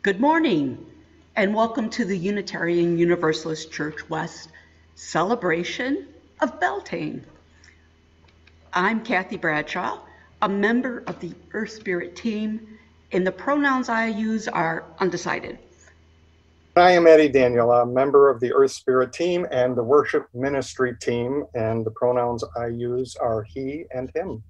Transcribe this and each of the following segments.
Good morning, and welcome to the Unitarian Universalist Church West celebration of Beltane. I'm Kathy Bradshaw, a member of the EarthSpirit team, and the pronouns I use are undecided. I am Eddie Daniel, a member of the EarthSpirit team and the worship ministry team, and the pronouns I use are he and him.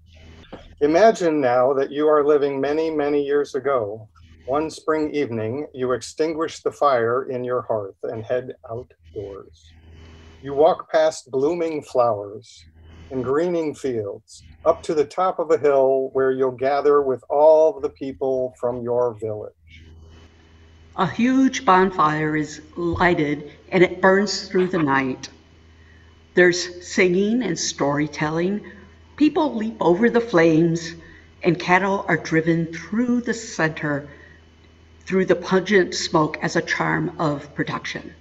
Imagine now that you are living many, many years ago. One spring evening, you extinguish the fire in your hearth and head outdoors. You walk past blooming flowers and greening fields, up to the top of a hill where you'll gather with all the people from your village. A huge bonfire is lighted and it burns through the night. There's singing and storytelling. People leap over the flames, and cattle are driven through the center through the pungent smoke as a charm of protection.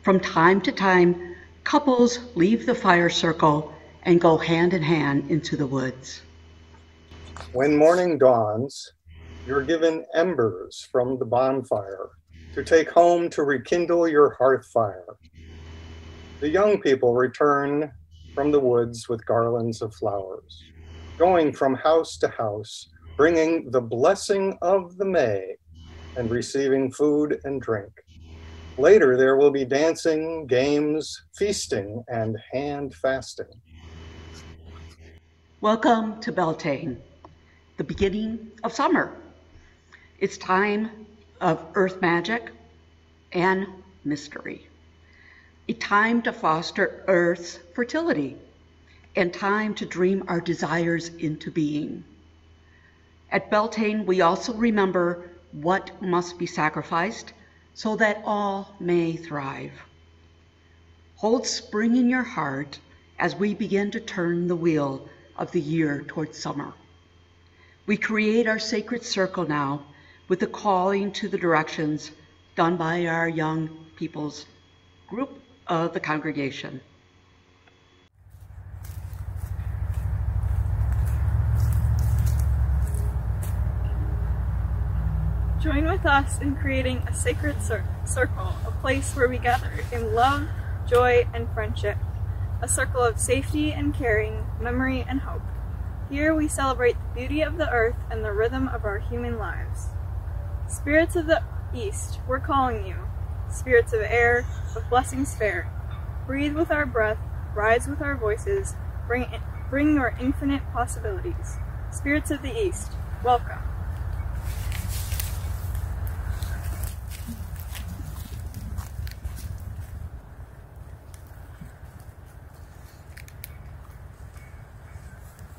From time to time, couples leave the fire circle and go hand in hand into the woods. When morning dawns, you're given embers from the bonfire to take home to rekindle your hearth fire. The young people return from the woods with garlands of flowers, going from house to house, bringing the blessing of the May and receiving food and drink. Later, there will be dancing, games, feasting, and hand fasting. Welcome to Beltane, the beginning of summer. It's time of earth magic and mystery. A time to foster Earth's fertility and time to dream our desires into being. At Beltane, we also remember what must be sacrificed so that all may thrive. Hold spring in your heart as we begin to turn the wheel of the year towards summer. We create our sacred circle now with the calling to the directions done by our young people's group of the congregation. Join with us in creating a sacred circle, a place where we gather in love, joy, and friendship, a circle of safety and caring, memory and hope. Here we celebrate the beauty of the earth and the rhythm of our human lives. Spirits of the East, we're calling you. Spirits of air, with blessings fair. Breathe with our breath, rise with our voices, bring your infinite possibilities. Spirits of the East, welcome.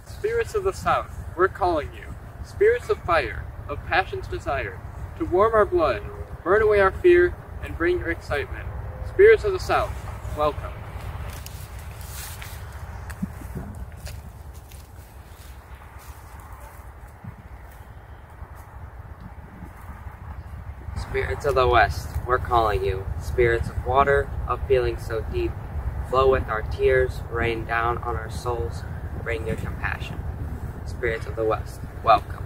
Spirits of the South, we're calling you. Spirits of fire, of passion's desire, to warm our blood, burn away our fear, and bring your excitement. Spirits of the South, welcome. Spirits of the West, we're calling you. Spirits of water, of feeling so deep, flow with our tears, rain down on our souls, bring your compassion. Spirits of the West, welcome.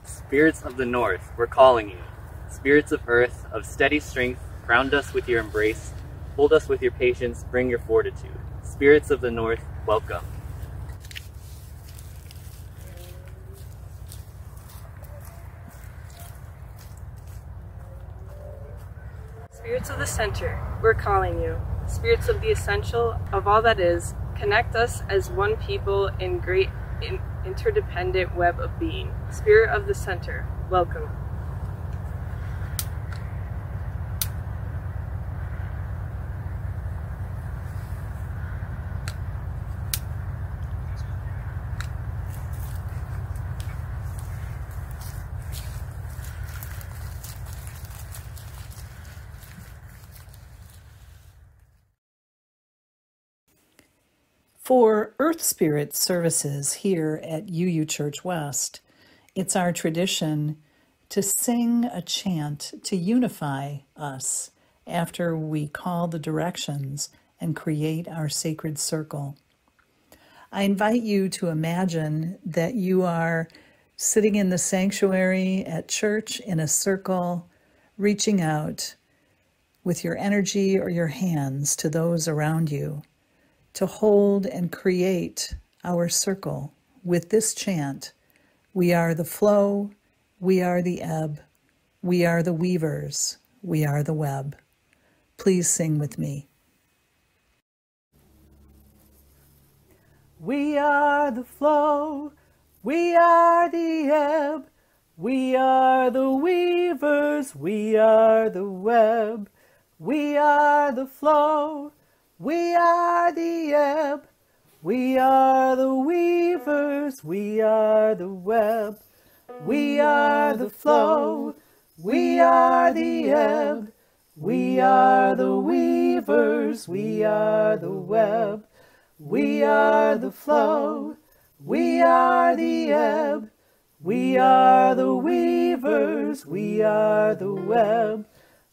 Spirits of the North, we're calling you. Spirits of earth, of steady strength, ground us with your embrace, hold us with your patience, bring your fortitude. Spirits of the North, welcome. Spirits of the Center, we're calling you. Spirits of the essential, of all that is, connect us as one people in great interdependent web of being. Spirit of the Center, welcome. For EarthSpirit services here at UU Church West, it's our tradition to sing a chant to unify us after we call the directions and create our sacred circle. I invite you to imagine that you are sitting in the sanctuary at church in a circle, reaching out with your energy or your hands to those around you to hold and create our circle with this chant: we are the flow, we are the ebb, we are the weavers, we are the web. Please sing with me. We are the flow, we are the ebb, we are the weavers, we are the web. We are the flow, we are the ebb, we are the weavers, we are the web. We are the flow, we are the ebb, we are the weavers, we are the web. We are the flow, we are the ebb, we are the weavers, we are the web.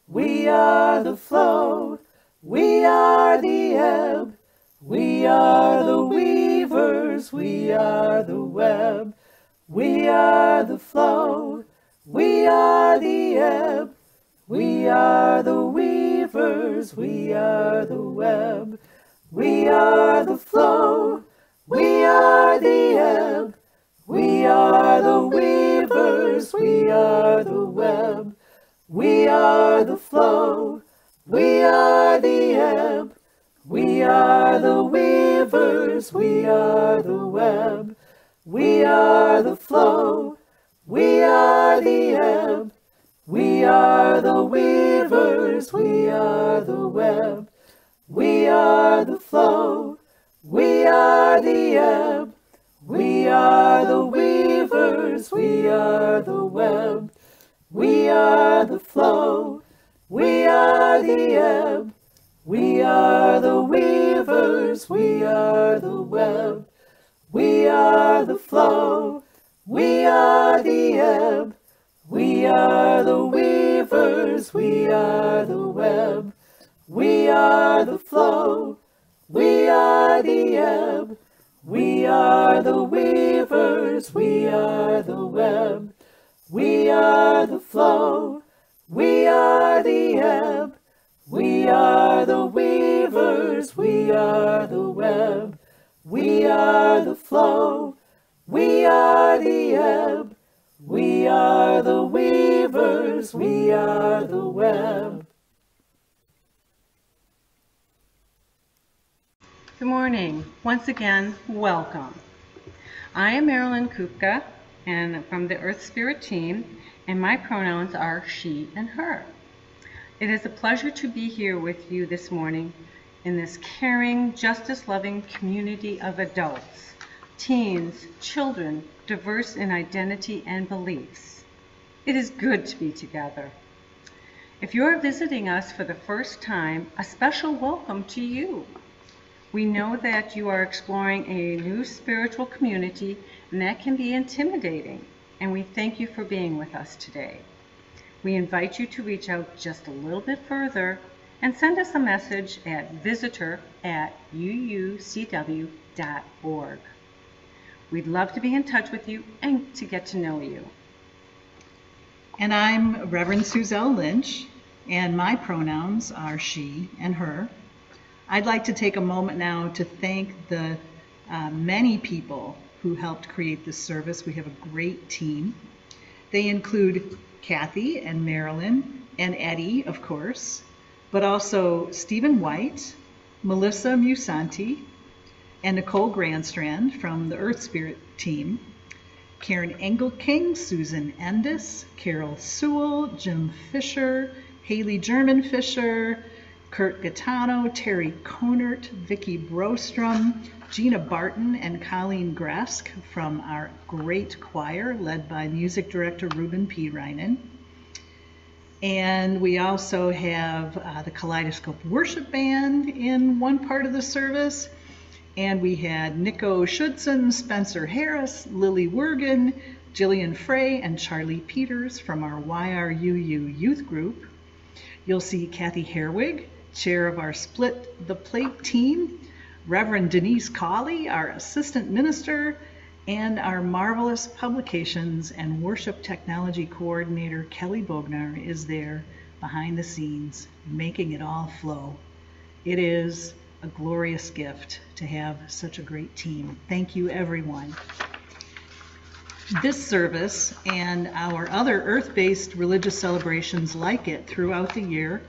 We are the flow, we are the ebb, we are the weavers, we are the web. We are the flow, we are the ebb, we are the weavers, we are the web. We are the flow, we are the ebb, we are the weavers, we are the web. We are the flow, we are the ebb, we are the weavers, we are the web. We are the flow, we are the ebb, we are the weavers, we are the web. We are the flow, we are the ebb, we are the weavers, we are the web. We are the flow, we are the ebb, we are the weavers, we are the web. We are the flow, we are the ebb, we are the weavers, we are the web. We are the flow, we are the ebb, we are the weavers, we are the web. We are the flow, we are the ebb, we are the weavers, we are the web. We are the flow, we are the ebb, we are the weavers, we are the web. Good morning. Once again, welcome. I am Marilyn Kupka, and from the EarthSpirit team, and my pronouns are she and her. It is a pleasure to be here with you this morning in this caring, justice-loving community of adults, teens, children, diverse in identity and beliefs. It is good to be together. If you are visiting us for the first time, a special welcome to you. We know that you are exploring a new spiritual community, and that can be intimidating, and we thank you for being with us today. We invite you to reach out just a little bit further and send us a message at visitor@uucw.org. We'd love to be in touch with you and to get to know you. And I'm Reverend Suzelle Lynch, and my pronouns are she and her. I'd like to take a moment now to thank the many people who helped create this service. We have a great team. They include Kathy and Marilyn and Eddie, of course, but also Stephen White, Melissa Musanti, and Nicole Grandstrand from the EarthSpirit team, Karen Engelking, Susan Endis, Carol Sewell, Jim Fisher, Haley German Fisher, Kurt Gattano, Terry Konert, Vicki Brostrom, Gina Barton, and Colleen Gresk from our great choir led by music director Ruben P. Reinen. And we also have the Kaleidoscope Worship Band in one part of the service. And we had Nico Schudson, Spencer Harris, Lily Wergen, Jillian Frey, and Charlie Peters from our YRUU youth group. You'll see Kathy Herwig, chair of our Split the Plate team, Reverend Denise Cawley, our assistant minister, and our marvelous publications and worship technology coordinator, Kelly Bogner, is there behind the scenes, making it all flow. It is a glorious gift to have such a great team. Thank you, everyone. This service and our other earth-based religious celebrations like it throughout the year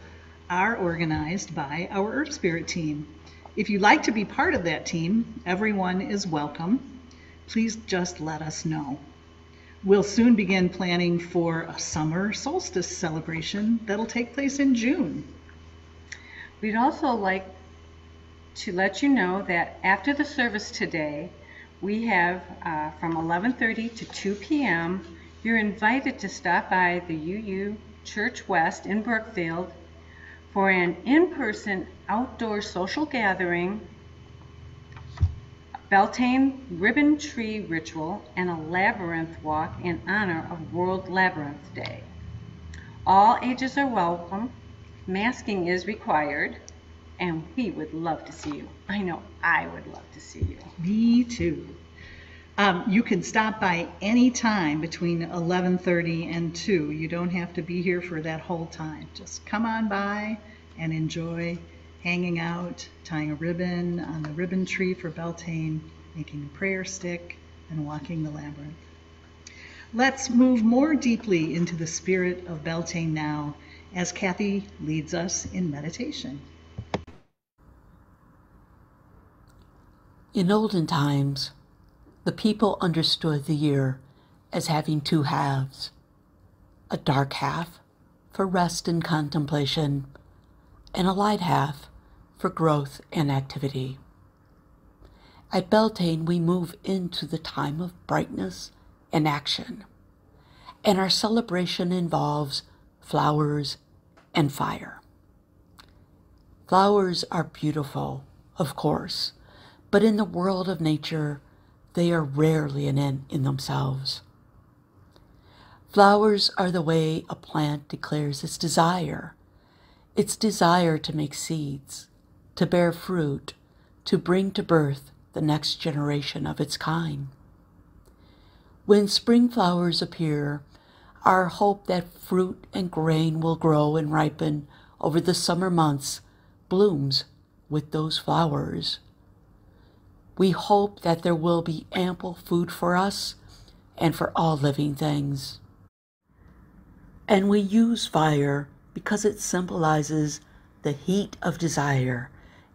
are organized by our EarthSpirit team. If you'd like to be part of that team, everyone is welcome. Please just let us know. We'll soon begin planning for a summer solstice celebration that'll take place in June. We'd also like to let you know that after the service today, we have from 11:30 to 2 p.m. You're invited to stop by the UU Church West in Brookfield for an in-person outdoor social gathering, Beltane ribbon tree ritual, and a labyrinth walk in honor of World Labyrinth Day. All ages are welcome. Masking is required, and we would love to see you. I know I would love to see you. Me too. You can stop by any time between 11:30 and 2. You don't have to be here for that whole time. Just come on by and enjoy hanging out, tying a ribbon on the ribbon tree for Beltane, making a prayer stick, and walking the labyrinth. Let's move more deeply into the spirit of Beltane now as Kathy leads us in meditation. In olden times, the people understood the year as having two halves, a dark half for rest and contemplation, and a light half for growth and activity. At Beltane, we move into the time of brightness and action, and our celebration involves flowers and fire. Flowers are beautiful, of course, but in the world of nature, they are rarely an end in themselves. Flowers are the way a plant declares its desire to make seeds, to bear fruit, to bring to birth the next generation of its kind. When spring flowers appear, our hope that fruit and grain will grow and ripen over the summer months blooms with those flowers. We hope that there will be ample food for us and for all living things. And we use fire because it symbolizes the heat of desire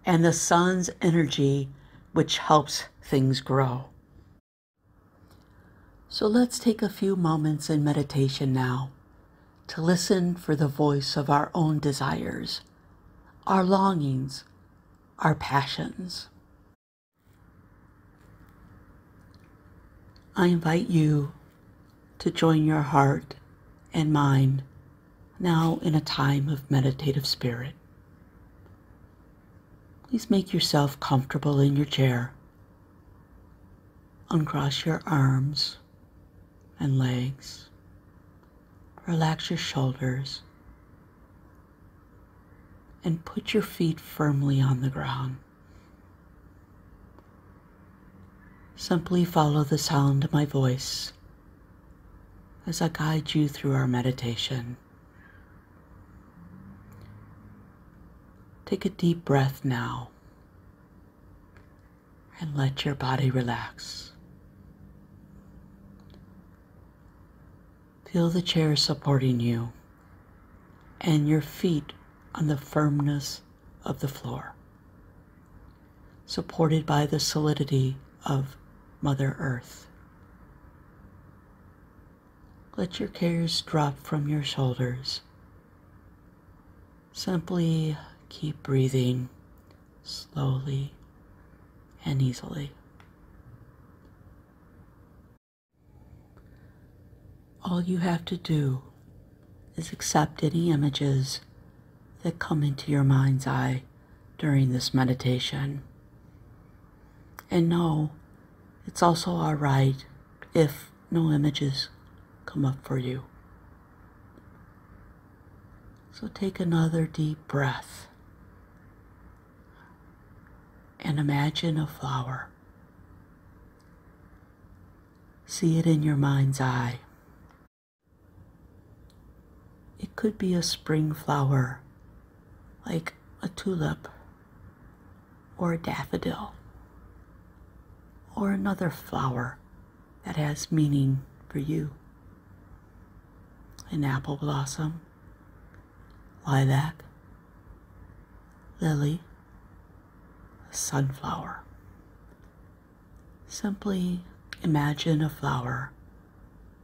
and the sun's energy, which helps things grow. So let's take a few moments in meditation now to listen for the voice of our own desires, our longings, our passions. I invite you to join your heart and mind now in a time of meditative spirit. Please make yourself comfortable in your chair. Uncross your arms and legs. Relax your shoulders and put your feet firmly on the ground. Simply follow the sound of my voice as I guide you through our meditation. Take a deep breath now and let your body relax. Feel the chair supporting you and your feet on the firmness of the floor, supported by the solidity of Mother Earth. Let your cares drop from your shoulders. Simply keep breathing slowly and easily. All you have to do is accept any images that come into your mind's eye during this meditation. And know it's also all right if no images come up for you. So take another deep breath and imagine a flower. See it in your mind's eye. It could be a spring flower, like a tulip, or a daffodil, or another flower that has meaning for you. An apple blossom, lilac, lily, a sunflower. Simply imagine a flower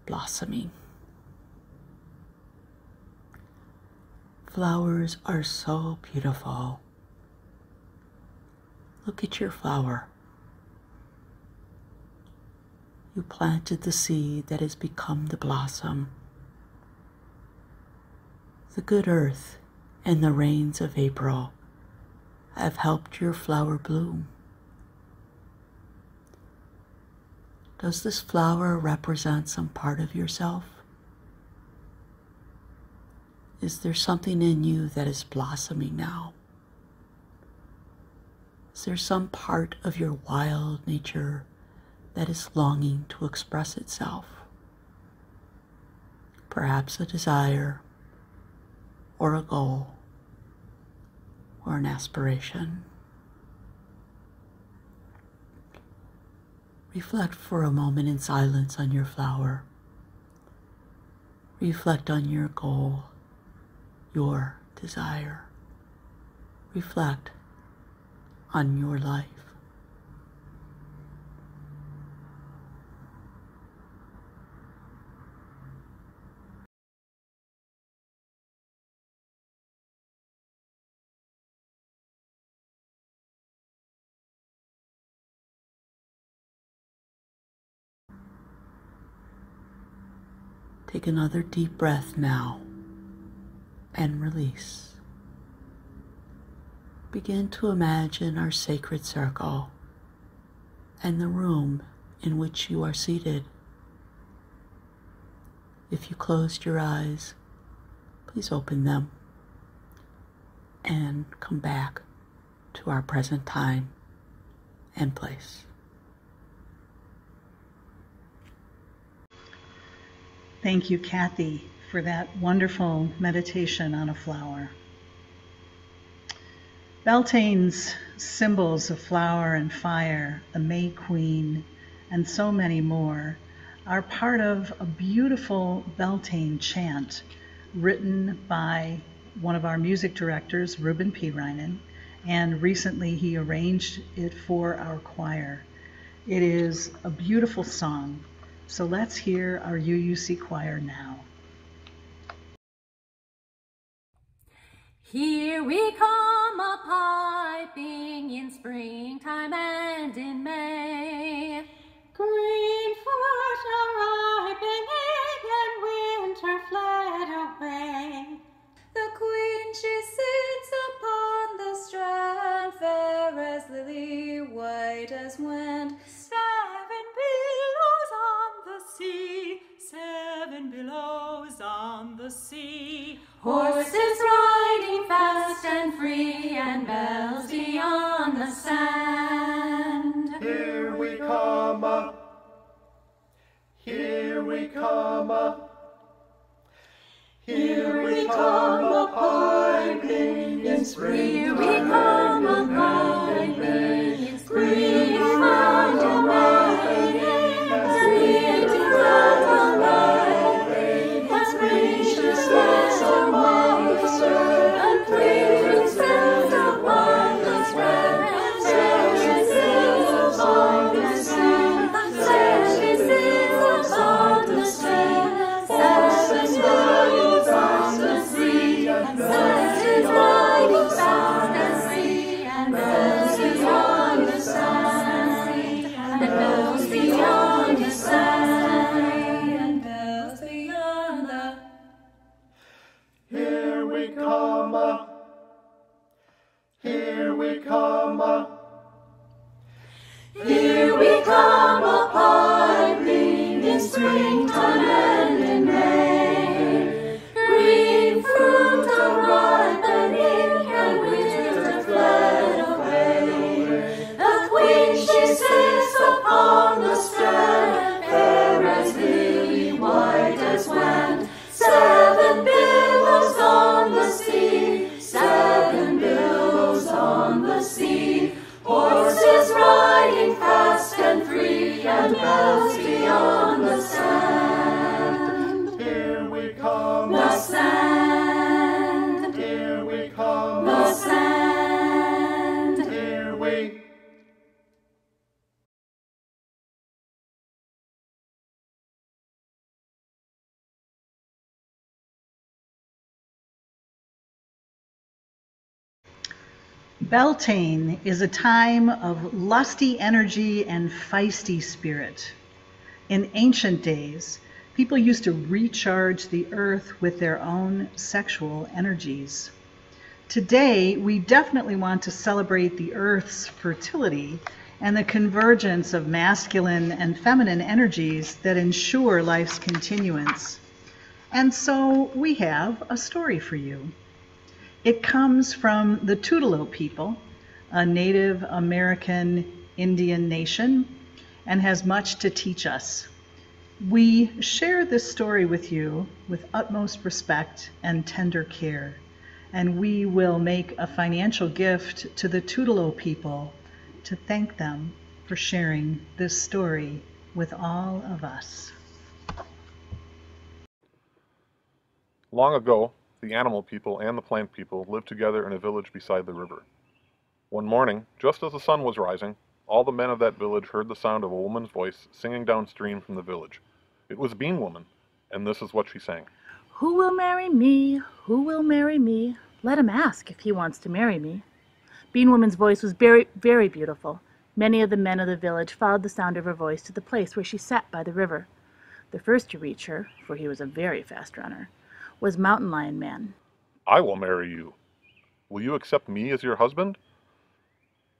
blossoming. Flowers are so beautiful. Look at your flower. You planted the seed that has become the blossom. The good earth and the rains of April have helped your flower bloom. Does this flower represent some part of yourself? Is there something in you that is blossoming now? Is there some part of your wild nature that is longing to express itself? Perhaps a desire, or a goal, or an aspiration. Reflect for a moment in silence on your flower. Reflect on your goal, your desire. Reflect on your life. Take another deep breath now and release. Begin to imagine our sacred circle and the room in which you are seated. If you closed your eyes, please open them and come back to our present time and place. Thank you, Kathy, for that wonderful meditation on a flower. Beltane's symbols of flower and fire, the May Queen, and so many more are part of a beautiful Beltane chant written by one of our music directors, Ruben P. Reinen, and recently he arranged it for our choir. It is a beautiful song, so let's hear our UUC choir now. Here we come a-piping in springtime and in May. Green flush a-ripening and winter fled away. The queen she sits upon the strand, fair as lily, white as wind. 7 billows on the sea, 7 billows on the sea. Horses riding fast and free, and bells beyond the sand. Here we come up, here we come up, here we come a-piping in spring. Here we come a-piping in spring. Found a rising, spring to find a rising, and spring she sits among the strand, and spring sits upon the strand. There she sits upon the sea, there she sits upon the sea. 7 billows on the sea, 7 riding fast and free. Beltane is a time of lusty energy and feisty spirit. In ancient days, people used to recharge the earth with their own sexual energies. Today, we definitely want to celebrate the earth's fertility and the convergence of masculine and feminine energies that ensure life's continuance. And so we have a story for you. It comes from the Tutelo people, a Native American Indian nation, and has much to teach us. We share this story with you with utmost respect and tender care, and we will make a financial gift to the Tutelo people to thank them for sharing this story with all of us. Long ago, the animal people and the plant people lived together in a village beside the river. One morning, just as the sun was rising, all the men of that village heard the sound of a woman's voice singing downstream from the village. It was Bean Woman, and this is what she sang. Who will marry me? Who will marry me? Let him ask if he wants to marry me. Bean Woman's voice was very, very beautiful. Many of the men of the village followed the sound of her voice to the place where she sat by the river. The first to reach her, for he was a very fast runner, was Mountain Lion Man. I will marry you. Will you accept me as your husband?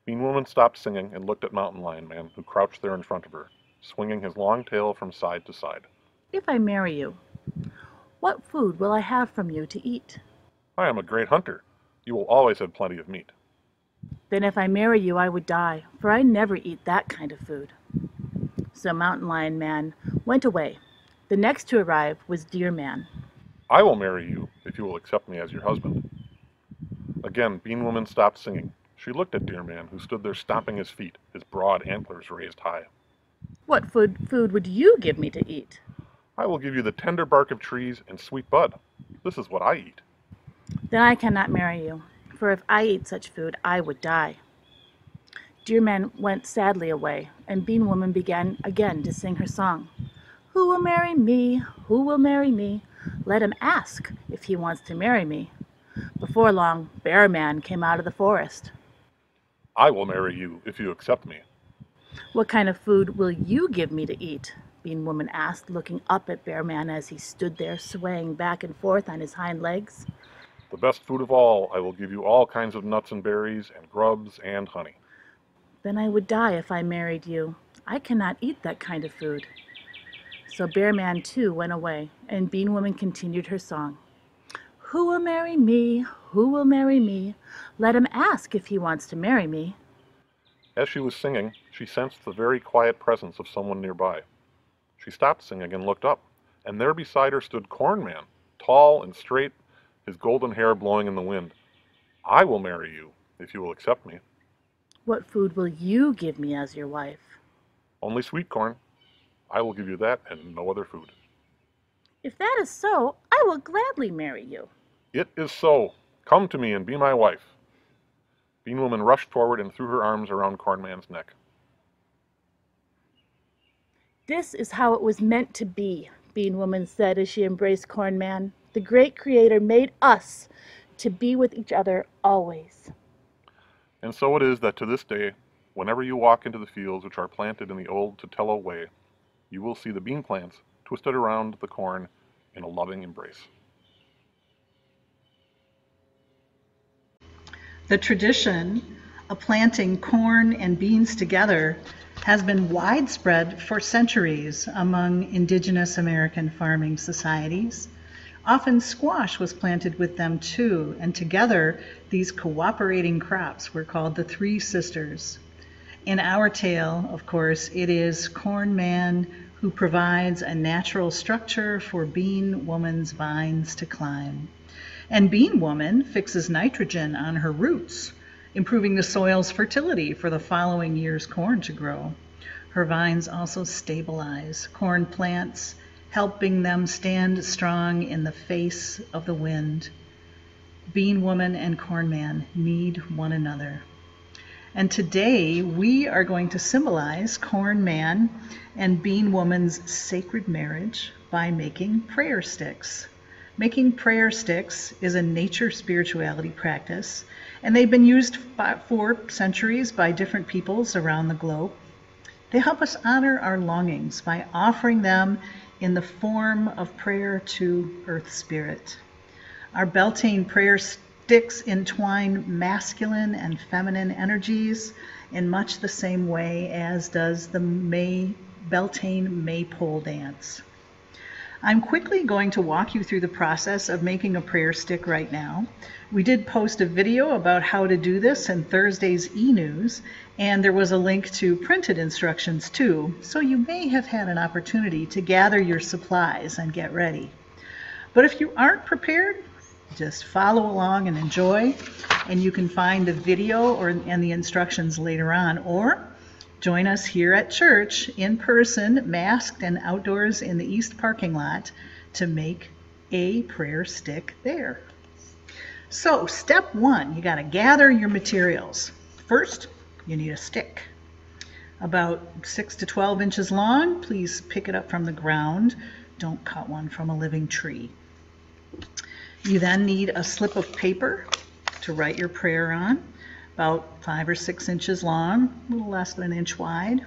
Bean Woman stopped singing and looked at Mountain Lion Man, who crouched there in front of her, swinging his long tail from side to side. If I marry you, what food will I have from you to eat? I am a great hunter. You will always have plenty of meat. Then if I marry you, I would die, for I never eat that kind of food. So Mountain Lion Man went away. The next to arrive was Deer Man. I will marry you if you will accept me as your husband. Again, Bean Woman stopped singing. She looked at Deer Man, who stood there stomping his feet, his broad antlers raised high. What food would you give me to eat? I will give you the tender bark of trees and sweet bud. This is what I eat. Then I cannot marry you, for if I ate such food, I would die. Deer Man went sadly away, and Bean Woman began again to sing her song. Who will marry me? Who will marry me? Let him ask if he wants to marry me. Before long, Bear Man came out of the forest. I will marry you if you accept me. What kind of food will you give me to eat? Bean Woman asked, looking up at Bear Man as he stood there swaying back and forth on his hind legs. The best food of all, I will give you all kinds of nuts and berries and grubs and honey. Then I would die if I married you. I cannot eat that kind of food. So Bear Man too went away, and Bean Woman continued her song. Who will marry me? Who will marry me? Let him ask if he wants to marry me. As she was singing, she sensed the very quiet presence of someone nearby. She stopped singing and looked up, and there beside her stood Corn Man, tall and straight, his golden hair blowing in the wind. I will marry you, if you will accept me. What food will you give me as your wife? Only sweet corn. I will give you that and no other food. If that is so, I will gladly marry you. It is so. Come to me and be my wife. Bean Woman rushed forward and threw her arms around Corn Man's neck. This is how it was meant to be, Bean Woman said as she embraced Corn Man. The great Creator made us to be with each other always. And so it is that to this day, whenever you walk into the fields which are planted in the old Tutelo way, you will see the bean plants twisted around the corn in a loving embrace. The tradition of planting corn and beans together has been widespread for centuries among indigenous American farming societies. Often squash was planted with them too, and together these cooperating crops were called the Three Sisters. In our tale, of course, it is Corn Man who provides a natural structure for Bean Woman's vines to climb. And Bean Woman fixes nitrogen on her roots, improving the soil's fertility for the following year's corn to grow. Her vines also stabilize corn plants, helping them stand strong in the face of the wind. Bean Woman and Corn Man need one another. And today we are going to symbolize Corn Man and Bean Woman's sacred marriage by making prayer sticks. Making prayer sticks is a nature spirituality practice, and they've been used for centuries by different peoples around the globe. They help us honor our longings by offering them in the form of prayer to Earth Spirit. Our Beltane prayer sticks entwine masculine and feminine energies in much the same way as does the Beltane maypole dance. I'm quickly going to walk you through the process of making a prayer stick right now. We did post a video about how to do this in Thursday's e-news, and there was a link to printed instructions too, so you may have had an opportunity to gather your supplies and get ready. But if you aren't prepared, just follow along and enjoy, and you can find the video and the instructions later on, or join us here at church in person, masked and outdoors in the east parking lot to make a prayer stick there. So step one, you got to gather your materials. First, you need a stick. About 6 to 12 inches long. Please pick it up from the ground. Don't cut one from a living tree. You then need a slip of paper to write your prayer on, about 5 or 6 inches long, a little less than an inch wide.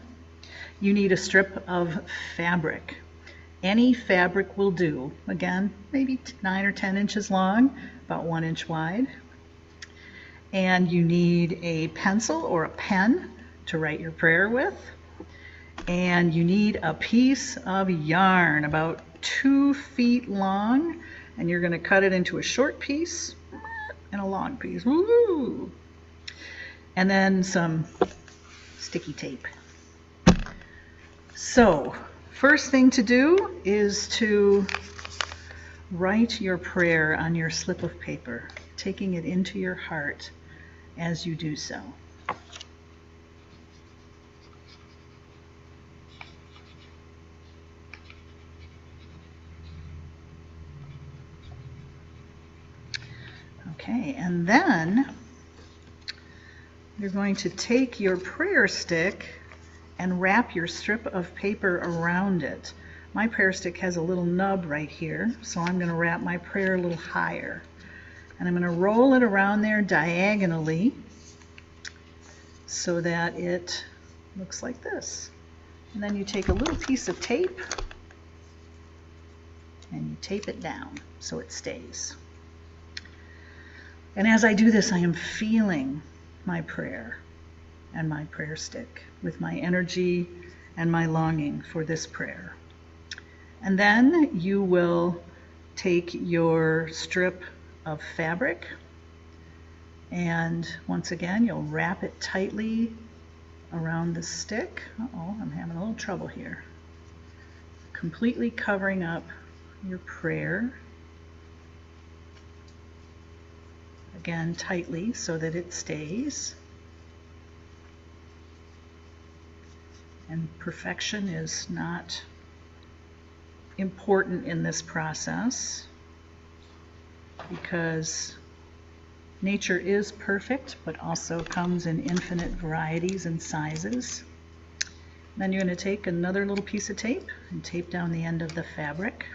You need a strip of fabric. Any fabric will do. Again, maybe 9 or 10 inches long, about 1 inch wide. And you need a pencil or a pen to write your prayer with. And you need a piece of yarn about 2 feet long, and you're going to cut it into a short piece and a long piece. Woo! And then some sticky tape. So, first thing to do is to write your prayer on your slip of paper, taking it into your heart as you do so. Okay, and then you're going to take your prayer stick and wrap your strip of paper around it. My prayer stick has a little nub right here, so I'm going to wrap my prayer a little higher. And I'm going to roll it around there diagonally so that it looks like this. And then you take a little piece of tape and you tape it down so it stays. And as I do this, I am feeling my prayer and my prayer stick with my energy and my longing for this prayer. And then you will take your strip of fabric, and once again, you'll wrap it tightly around the stick. Uh-oh, I'm having a little trouble here. Completely covering up your prayer. Again, tightly so that it stays. And perfection is not important in this process because nature is perfect, but also comes in infinite varieties and sizes. Then you're going to take another little piece of tape and tape down the end of the fabric.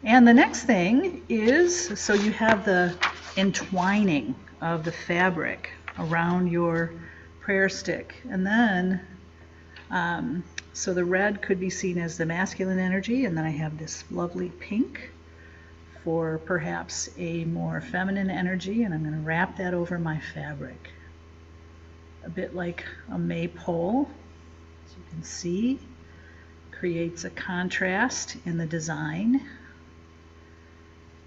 And the next thing is, so you have the entwining of the fabric around your prayer stick. And then, so the red could be seen as the masculine energy, and then I have this lovely pink for perhaps a more feminine energy, and I'm going to wrap that over my fabric. A bit like a maypole, as you can see, creates a contrast in the design.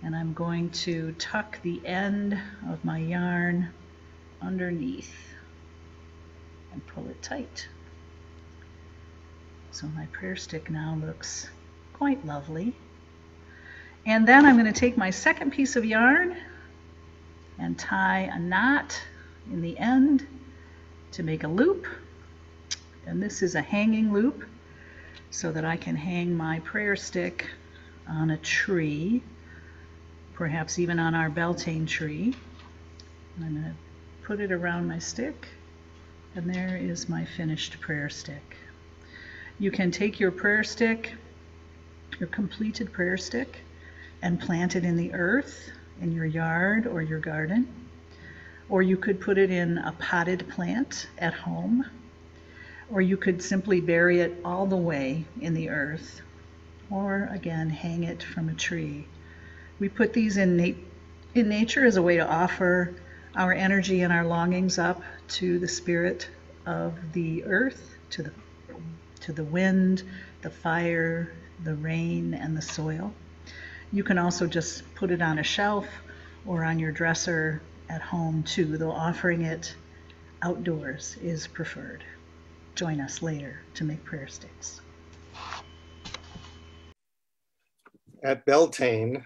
And I'm going to tuck the end of my yarn underneath and pull it tight. So my prayer stick now looks quite lovely. And then I'm going to take my second piece of yarn and tie a knot in the end to make a loop. And this is a hanging loop so that I can hang my prayer stick on a tree, perhaps even on our Beltane tree. And I'm going to put it around my stick, and there is my finished prayer stick. You can take your prayer stick, your completed prayer stick, and plant it in the earth in your yard or your garden. Or you could put it in a potted plant at home. Or you could simply bury it all the way in the earth. Or again, hang it from a tree. We put these in nature as a way to offer our energy and our longings up to the spirit of the earth, to the wind, the fire, the rain, and the soil. You can also just put it on a shelf or on your dresser at home too, though offering it outdoors is preferred. Join us later to make prayer sticks. At Beltane,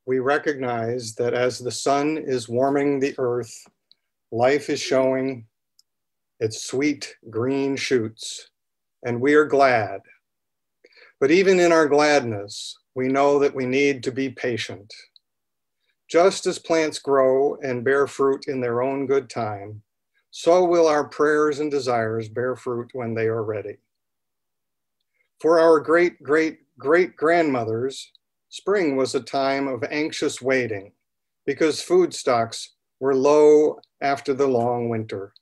we recognize that as the sun is warming the earth, life is showing its sweet green shoots, and we are glad. But even in our gladness, we know that we need to be patient. Just as plants grow and bear fruit in their own good time, so will our prayers and desires bear fruit when they are ready. For our great-great-great-grandmothers, spring was a time of anxious waiting because food stocks were low after the long winter.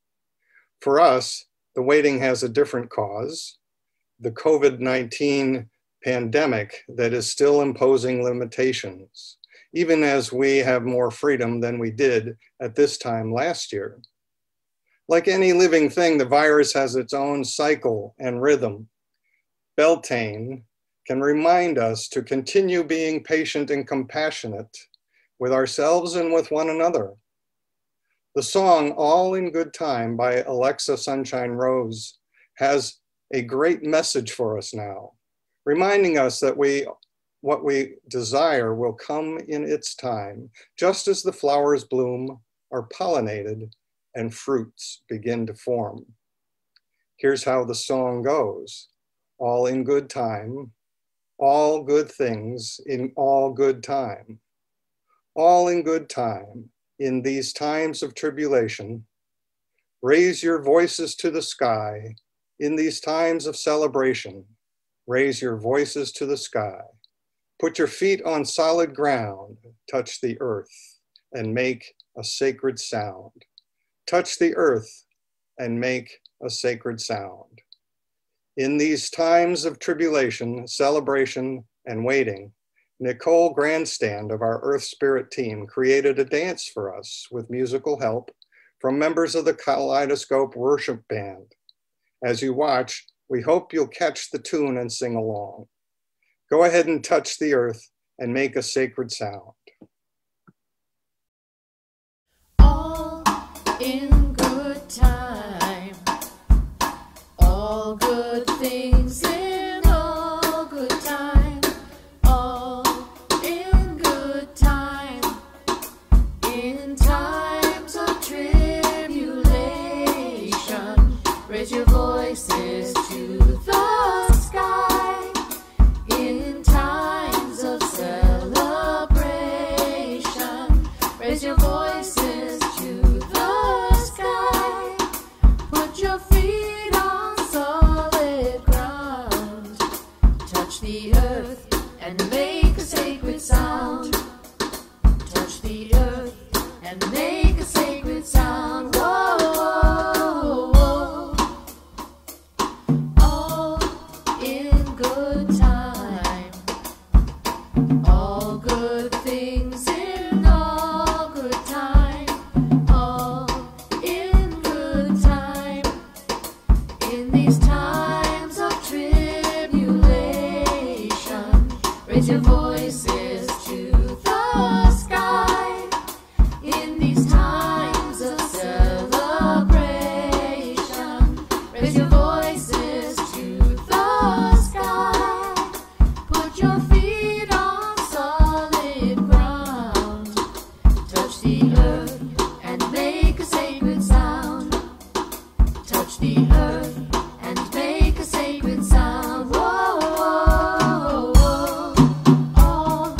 For us, the waiting has a different cause, the COVID-19 pandemic that is still imposing limitations, even as we have more freedom than we did at this time last year. Like any living thing, the virus has its own cycle and rhythm. Beltane can remind us to continue being patient and compassionate with ourselves and with one another. The song All in Good Time by Alexa Sunshine Rose has a great message for us now, reminding us that what we desire will come in its time, just as the flowers bloom, are pollinated, and fruits begin to form. Here's how the song goes. All in good time, all good things in all good time. All in good time, in these times of tribulation. Raise your voices to the sky, in these times of celebration. Raise your voices to the sky. Put your feet on solid ground, touch the earth, and make a sacred sound. Touch the earth and make a sacred sound. In these times of tribulation, celebration, and waiting, Nicole Grandstand of our EarthSpirit team created a dance for us with musical help from members of the Kaleidoscope Worship Band. As you watch, we hope you'll catch the tune and sing along. Go ahead and touch the earth and make a sacred sound. All in good time, all good things in all good time, all in good time, in times of tribulation, raise your voices to the sky, in times of celebration, raise your voices to the sky, put your feet on solid ground, touch the earth and make a sacred sound, touch the earth and make a sacred sound. Whoa, whoa, whoa. All in good time, all good things in all good time, all in good time, in these times of tribulation, raise your voices to the sky, in these times of celebration, raise your voices to the sky, put your feet on solid ground, touch the earth and make a sacred sound, touch the earth and make a sacred sound. Whoa, whoa, whoa. All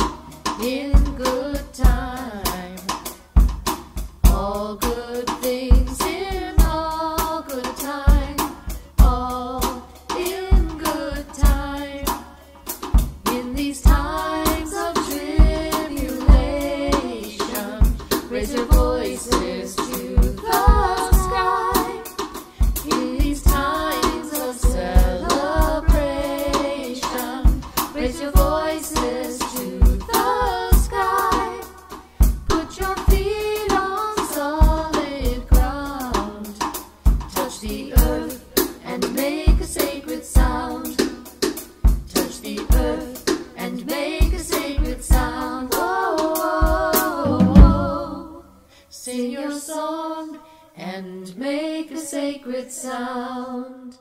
sacred sound.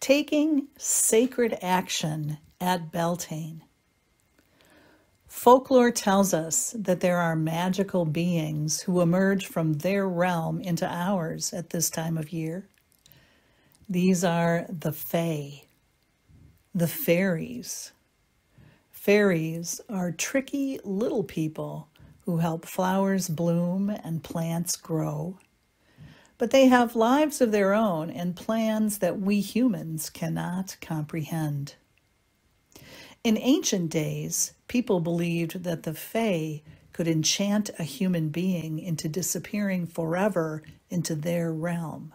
Taking sacred action at Beltane. Folklore tells us that there are magical beings who emerge from their realm into ours at this time of year. These are the Fae, the fairies. Fairies are tricky little people who help flowers bloom and plants grow. But they have lives of their own and plans that we humans cannot comprehend. In ancient days, people believed that the Fae could enchant a human being into disappearing forever into their realm.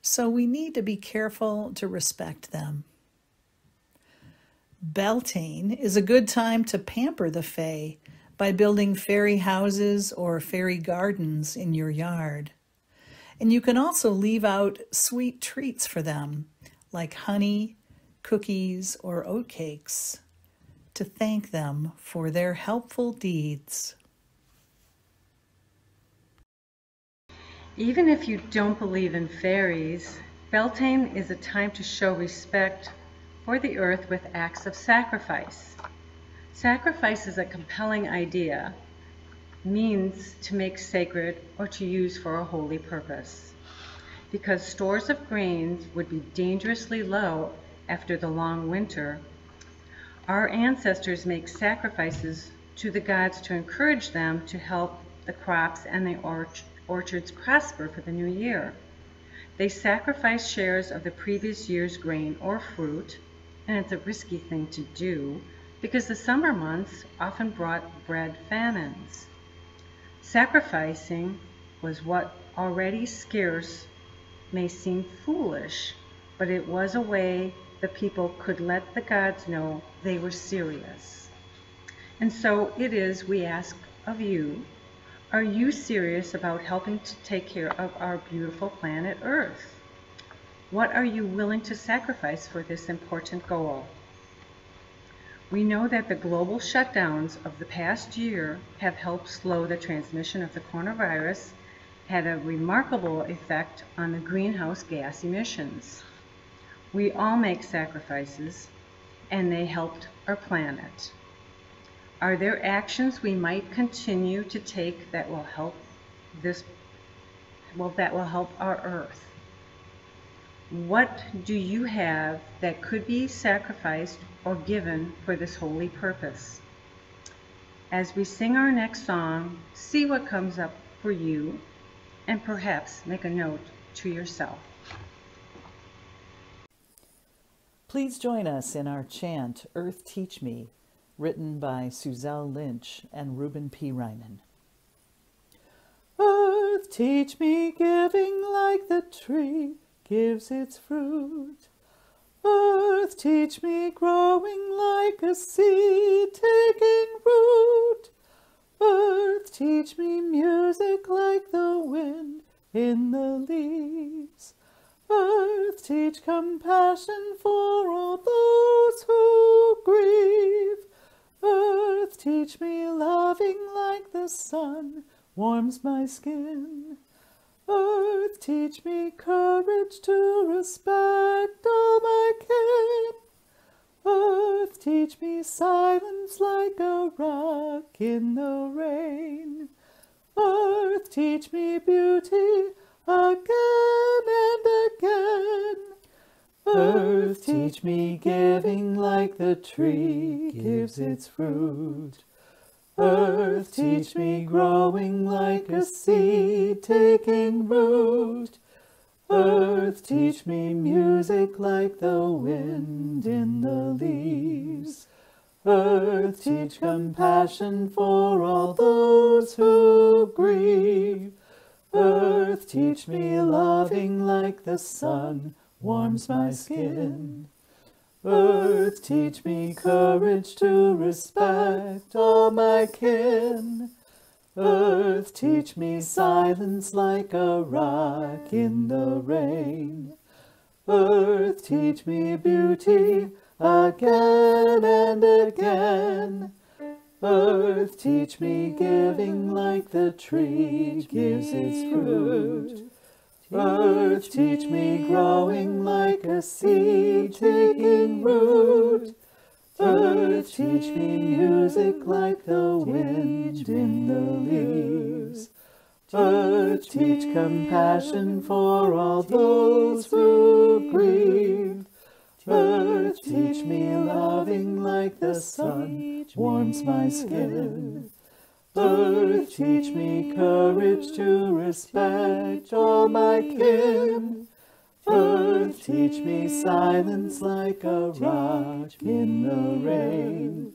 So we need to be careful to respect them. Beltane is a good time to pamper the Fae by building fairy houses or fairy gardens in your yard. And you can also leave out sweet treats for them, like honey, cookies, or oatcakes, to thank them for their helpful deeds. Even if you don't believe in fairies, Beltane is a time to show respect for the earth with acts of sacrifice. Sacrifice is a compelling idea, means to make sacred or to use for a holy purpose. Because stores of grains would be dangerously low after the long winter, our ancestors make sacrifices to the gods to encourage them to help the crops and the orchards prosper for the new year. They sacrifice shares of the previous year's grain or fruit, and it's a risky thing to do because the summer months often brought bread famines. Sacrificing was what already scarce may seem foolish, but it was a way the people could let the gods know they were serious. And so it is we ask of you, are you serious about helping to take care of our beautiful planet Earth? What are you willing to sacrifice for this important goal? We know that the global shutdowns of the past year have helped slow the transmission of the coronavirus, had a remarkable effect on the greenhouse gas emissions. We all make sacrifices, and they helped our planet. Are there actions we might continue to take that will help our Earth? What do you have that could be sacrificed or given for this holy purpose? As we sing our next song, see what comes up for you, and perhaps make a note to yourself. Please join us in our chant, Earth Teach Me, written by Suzelle Lynch and Reuben P. Ryman. Earth, teach me giving like the tree gives its fruit. Earth, teach me growing like a seed taking root. Earth, teach me music like the wind in the leaves. Earth, teach compassion for all those who grieve. Earth, teach me loving like the sun warms my skin. Earth, teach me courage to respect all my kin. Earth, teach me silence like a rock in the rain. Earth, teach me beauty again and again. Earth, teach me giving like the tree gives its fruit. Earth, teach me growing like a seed taking root. Earth, teach me music like the wind in the leaves. Earth, teach compassion for all those who grieve. Earth, teach me loving like the sun warms my skin. Earth, teach me courage to respect all my kin. Earth, teach me silence like a rock in the rain. Earth, teach me beauty again and again. Earth, teach me giving like the tree gives its fruit. Earth, teach me growing like a seed taking root. Earth, teach me music like the wind in the leaves. Earth, teach compassion for all those who grieve. Earth, teach me loving like the sun warms my skin. Earth, teach me courage to respect all my kin. Earth, teach me silence like a rock in the rain.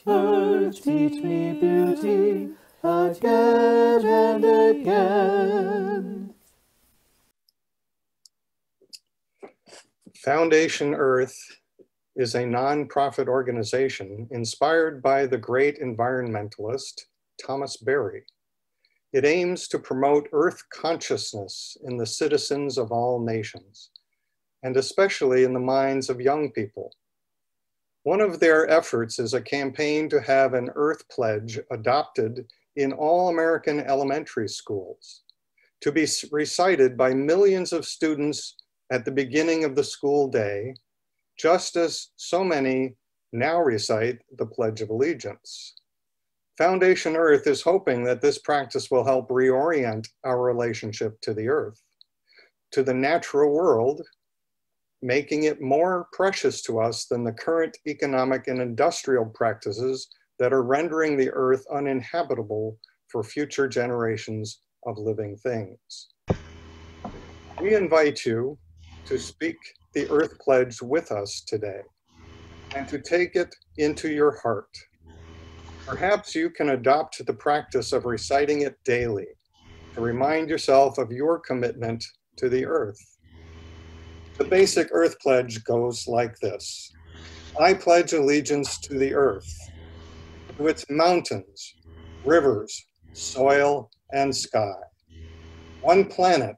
Earth, teach me beauty again and again. Foundation Earth is a nonprofit organization inspired by the great environmentalist Thomas Berry. It aims to promote Earth consciousness in the citizens of all nations, and especially in the minds of young people. One of their efforts is a campaign to have an Earth Pledge adopted in all American elementary schools, to be recited by millions of students at the beginning of the school day, just as so many now recite the Pledge of Allegiance. Foundation Earth is hoping that this practice will help reorient our relationship to the earth, to the natural world, making it more precious to us than the current economic and industrial practices that are rendering the earth uninhabitable for future generations of living things. We invite you to speak the Earth Pledge with us today and to take it into your heart. Perhaps you can adopt the practice of reciting it daily to remind yourself of your commitment to the earth. The basic Earth Pledge goes like this. I pledge allegiance to the earth, to its mountains, rivers, soil, and sky. One planet,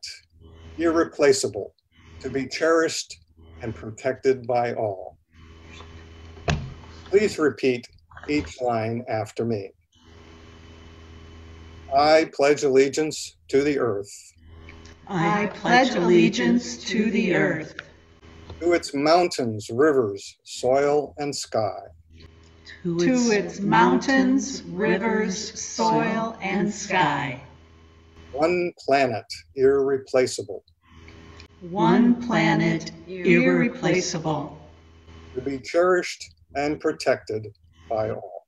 irreplaceable, to be cherished and protected by all. Please repeat each line after me. I pledge allegiance to the earth. I pledge allegiance to the earth, to its mountains, rivers, soil, and sky. to its mountains, rivers, soil, and sky. One planet, irreplaceable, One planet, irreplaceable, to be cherished and protected by all.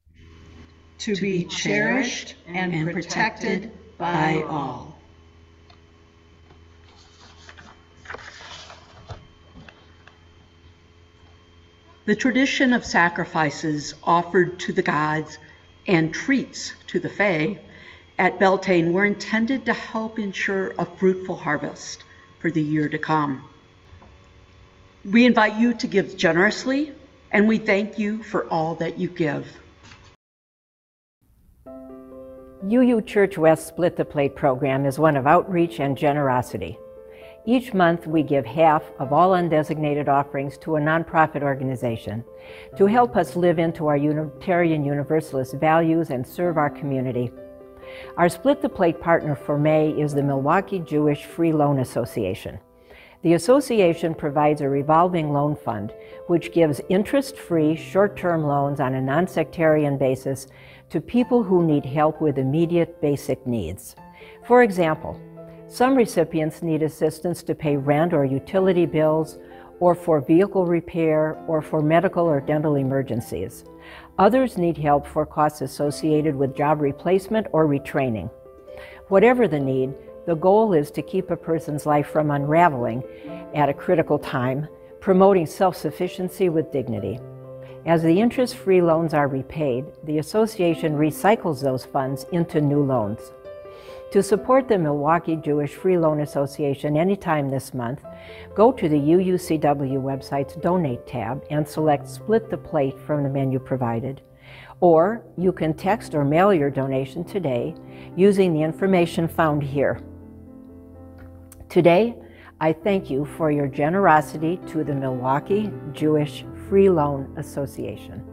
to be cherished and protected by all. The tradition of sacrifices offered to the gods and treats to the fae at Beltane were intended to help ensure a fruitful harvest for the year to come. We invite you to give generously, and we thank you for all that you give. UU Church West Split the Plate program is one of outreach and generosity. Each month we give half of all undesignated offerings to a nonprofit organization to help us live into our Unitarian Universalist values and serve our community. Our Split the Plate partner for May is the Milwaukee Jewish Free Loan Association. The association provides a revolving loan fund which gives interest-free short-term loans on a non-sectarian basis to people who need help with immediate basic needs. For example, some recipients need assistance to pay rent or utility bills, or for vehicle repair, or for medical or dental emergencies. Others need help for costs associated with job replacement or retraining. Whatever the need, the goal is to keep a person's life from unraveling at a critical time, promoting self-sufficiency with dignity. As the interest-free loans are repaid, the association recycles those funds into new loans. To support the Milwaukee Jewish Free Loan Association anytime this month, go to the UUCW website's Donate tab and select Split the Plate from the menu provided. Or you can text or mail your donation today using the information found here. Today, I thank you for your generosity to the Milwaukee Jewish Free Loan Association.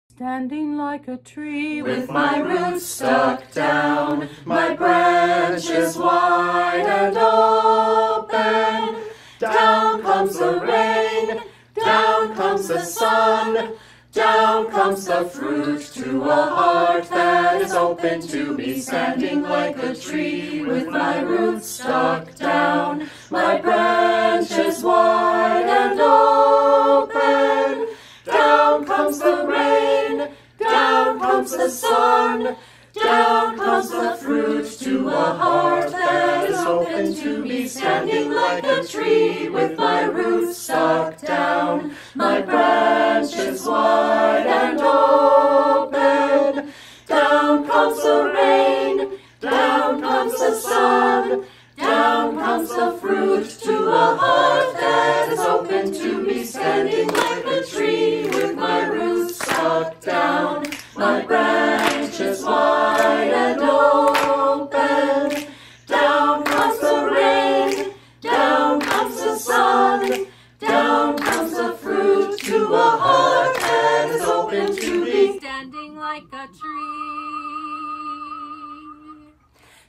Standing like a tree with my roots stuck down, my branches wide and open. Down comes the rain, down comes the sun, down comes the fruit to a heart that is open to me. Standing like a tree with my roots stuck down, my branches wide and open. Down comes the rain, down comes the sun, down comes the fruit to a heart that is open to me. Standing like a tree with my roots stuck down, my branches wide and open. Down comes the rain, down comes the sun, down comes the fruit to a heart that is open to me. Standing like a tree with my roots stuck down, my branches wide and open. Down comes the rain, down comes the sun, down comes the fruit to a heart that is open to me. Standing like a tree.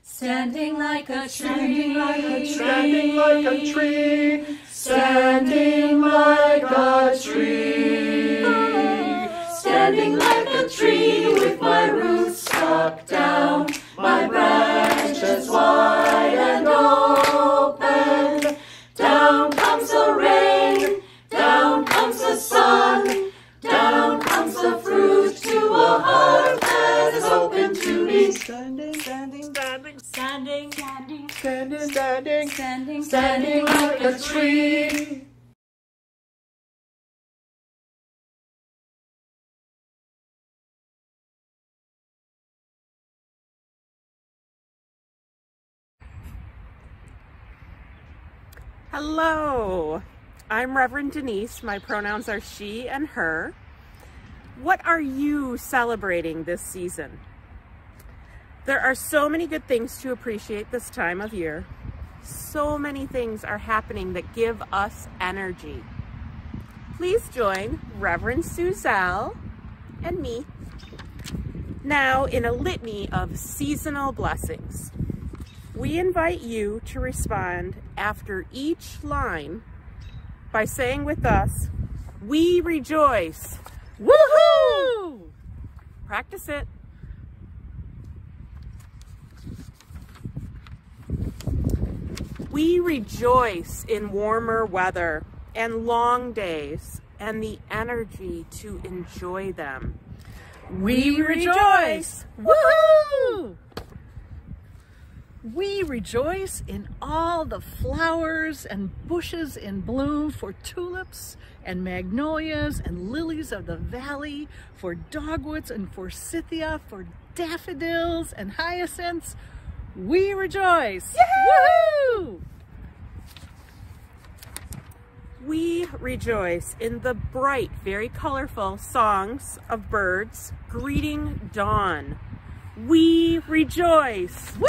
Standing like a tree. Standing like a tree. Standing like a tree. Standing like a tree with my roots stuck down, my branches wide and open. Down comes the rain, down comes the sun, down comes the fruit to a heart that is open to me. Standing, standing, standing, standing, standing, standing, standing, standing, standing like a tree. Hello, I'm Reverend Denise. My pronouns are she and her. What are you celebrating this season? There are so many good things to appreciate this time of year. So many things are happening that give us energy. Please join Reverend Suzelle and me now in a litany of seasonal blessings. We invite you to respond after each line by saying with us, "We rejoice." Woohoo! Practice it. We rejoice in warmer weather and long days and the energy to enjoy them. We rejoice. Woohoo! We rejoice in all the flowers and bushes in bloom, for tulips and magnolias and lilies of the valley, for dogwoods and forsythia, for daffodils and hyacinths. We rejoice. Woohoo! We rejoice in the bright, very colorful songs of birds greeting dawn. We rejoice. Woohoo!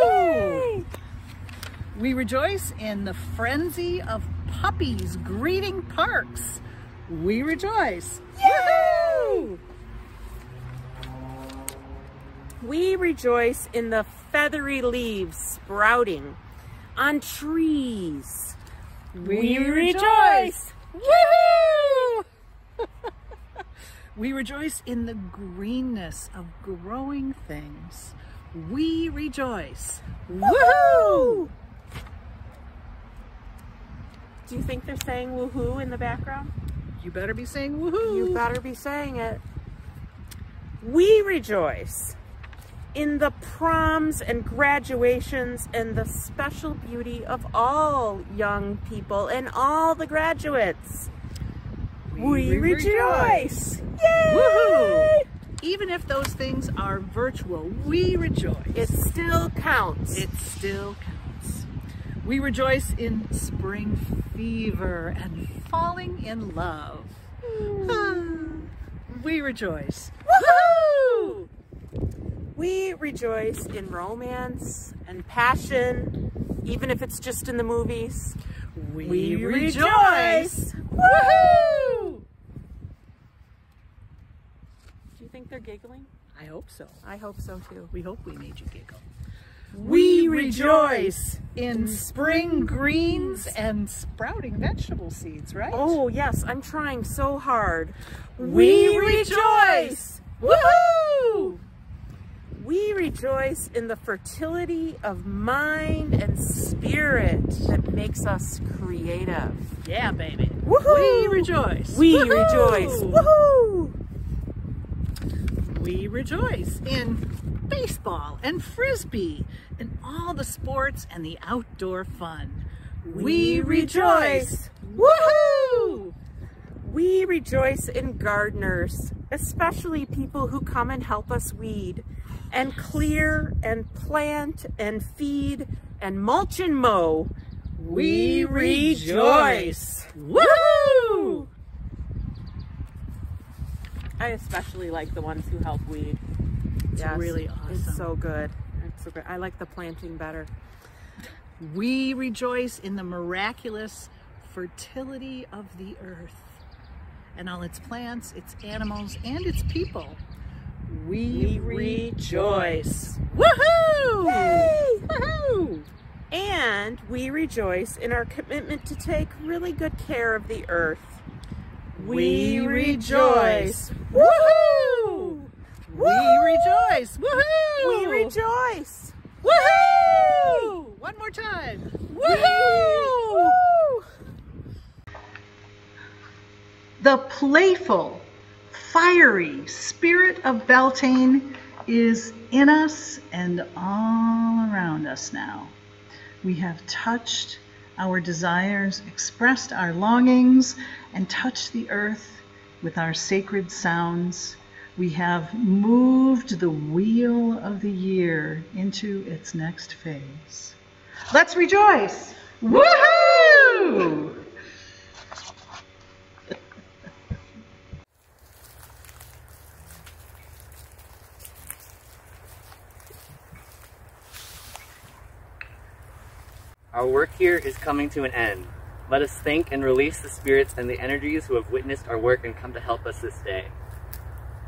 Yay! We rejoice in the frenzy of puppies greeting parks. We rejoice. Woohoo! We rejoice in the feathery leaves sprouting on trees. We rejoice. Woohoo! We rejoice in the greenness of growing things. We rejoice. Woohoo! Do you think they're saying woohoo in the background? You better be saying woohoo. You better be saying it. We rejoice in the proms and graduations and the special beauty of all young people and all the graduates. We rejoice. Yay! Woohoo! Even if those things are virtual, we rejoice. It still counts. It still counts. We rejoice in spring fever and falling in love. We rejoice. Woohoo! We rejoice in romance and passion, even if it's just in the movies. We rejoice! Woohoo! Do you think they're giggling? I hope so. I hope so too. We hope we made you giggle. We rejoice in spring greens and sprouting vegetable seeds, right? Oh yes, I'm trying so hard. We rejoice! Woohoo! We rejoice in the fertility of mind and spirit that makes us creative. Yeah, baby. Woohoo! We rejoice. We Woohoo! rejoice. Woohoo! We rejoice in baseball and frisbee and all the sports and the outdoor fun. We rejoice. Woohoo! We rejoice in gardeners, especially people who come and help us weed and clear and plant and feed and mulch and mow. We rejoice. Woohoo! I especially like the ones who help weed. It's really awesome. It's so good. It's so good. I like the planting better. We rejoice in the miraculous fertility of the earth and all its plants, its animals, and its people. We rejoice. Woohoo! Yay! Woohoo! And we rejoice in our commitment to take really good care of the earth. We rejoice. Woohoo! We rejoice. Woohoo! We rejoice. Woohoo! One more time. Woohoo! Woo! The playful, fiery spirit of Beltane is in us and all around us now. We have touched our desires, expressed our longings, and touched the earth with our sacred sounds. We have moved the wheel of the year into its next phase. Let's rejoice! Woohoo! Our work here is coming to an end. Let us thank and release the spirits and the energies who have witnessed our work and come to help us this day.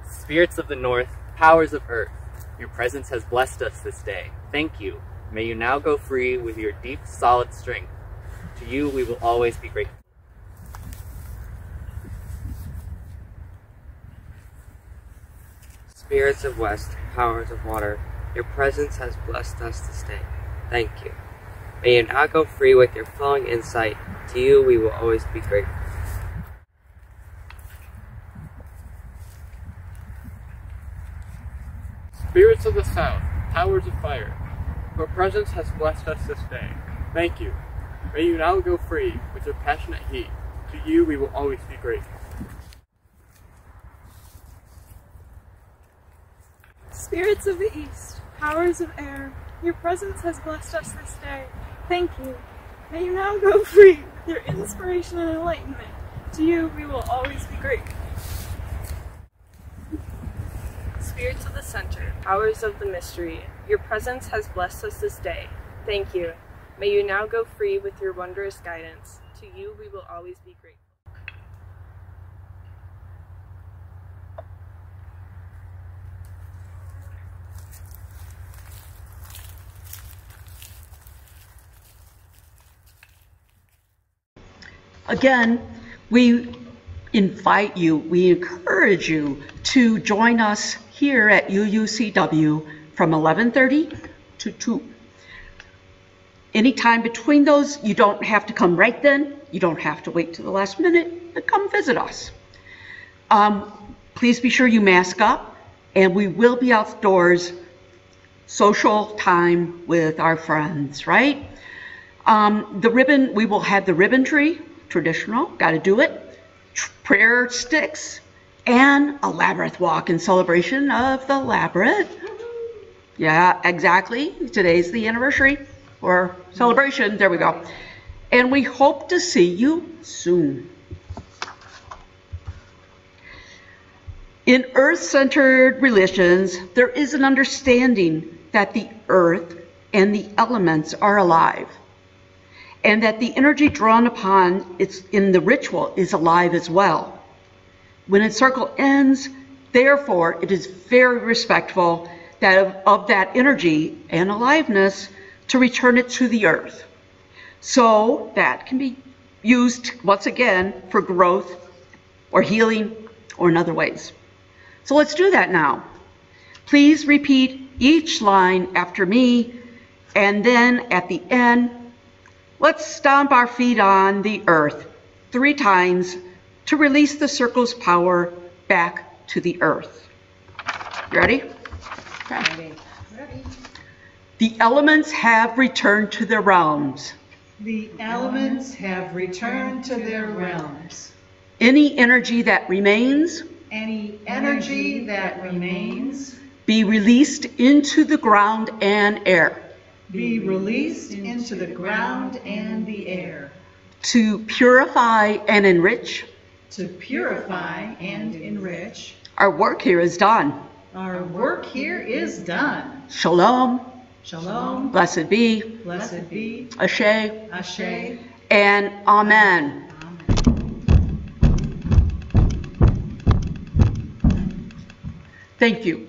Spirits of the North, powers of Earth, your presence has blessed us this day. Thank you. May you now go free with your deep, solid strength. To you we will always be grateful. Spirits of West, powers of water, your presence has blessed us this day. Thank you. May you now go free with your flowing insight. To you we will always be grateful. Spirits of the South, powers of fire, your presence has blessed us this day. Thank you. May you now go free with your passionate heat. To you we will always be grateful. Spirits of the East, powers of air, your presence has blessed us this day. Thank you. May you now go free with your inspiration and enlightenment. To you we will always be grateful. Spirits of the Center, powers of the mystery, your presence has blessed us this day. Thank you. May you now go free with your wondrous guidance. To you we will always be grateful. Again, we invite you, we encourage you to join us here at UUCW from 11:30 to 2. Anytime between those, you don't have to come right then, you don't have to wait to the last minute, but come visit us. Please be sure you mask up, and we will be outdoors, social time with our friends, right? We will have the ribbon tree, traditional, got to do it, prayer sticks, and a labyrinth walk in celebration of the labyrinth. Yeah, exactly. Today's the anniversary or celebration. There we go. And we hope to see you soon. In earth-centered religions, there is an understanding that the earth and the elements are alive. and that the energy drawn upon it's in the ritual is alive as well. When a circle ends, therefore, it is very respectful of that energy and aliveness to return it to the earth. So that can be used, once again, for growth or healing or in other ways. So let's do that now. Please repeat each line after me, and then at the end, let's stomp our feet on the earth 3 times to release the circle's power back to the earth. You ready? Okay. Ready. The elements have returned to their realms. The elements have returned to their realms. Any energy that remains, Any energy that remains, be released into the ground and air. be released into the ground and the air. To purify and enrich. To purify and enrich. Our work here is done. Our work here is done. Shalom. Shalom. Blessed be. Blessed be. Ashe. Ashe. And Amen. Thank you.